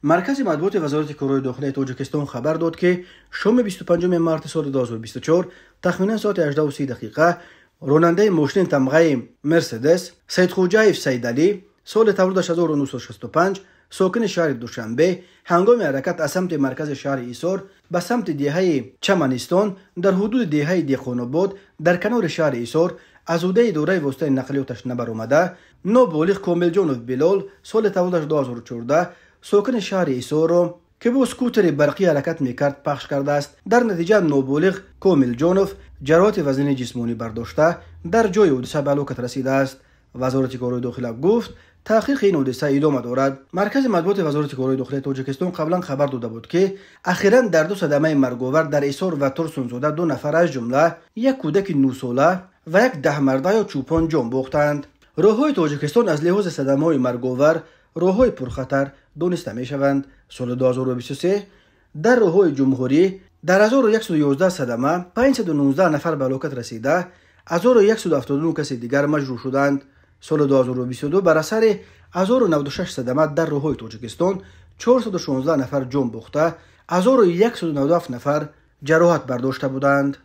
مرکز مطبوعات وزارت کارهای داخلی تاجیکستان خبر داد که شام 25 مارس سال 2024 تخمینا ساعت 18:30 راننده ماشین تمغه مرسدس سیدخوجایف سیدعلی سال تولد 1965 ساکن شهر دوشنبه هنگام حرکت از سمت مرکز شهر ایسار به سمت دهه چمنستان در حدود دهه دیخان‌آباد در کنار شهر ایسار از عهده دوره واسطه نقلیاتش نبر آمده نابالغ کامل جانوف بلال سال تولد 2014 ساکن شهر ایسار را که با اسکوتر برقی حرکت میکرد پخش کرده است. در نتیجه نابالغ کامل جانوف جراحت وزن جسمانی برداشته در جای حادثه به هلاکت رسیده است. وزارت کارهای داخلی گفت تحقیق این حادثه ادامه دارد. مرکز مطبوعات وزارت کارهای داخلی تاجیکستان قبلا خبر داده بود که اخیراً در دو صدمه مرگ‌آور در ایسار و ترسونزاده 2 نفر از جمله یک کودک 9 ساله و یک 10 مرده یا چوپان جان باختند. راه‌های تاجیکستان از لحاظ صدمه‌های مرگ‌آور راه‌های پرخطر دانسته می‌شوند. سال 2023 در راه‌های جمهوری در 1111 صدمه 519 نفر به هلاکت رسیده، 1179 کس دیگر مجروح شدند. سال 2022 بر اثر 1096 صدمه در راه‌های تاجیکستان 416 نفر جان باخته، 1197 نفر جراحت برداشته بودند.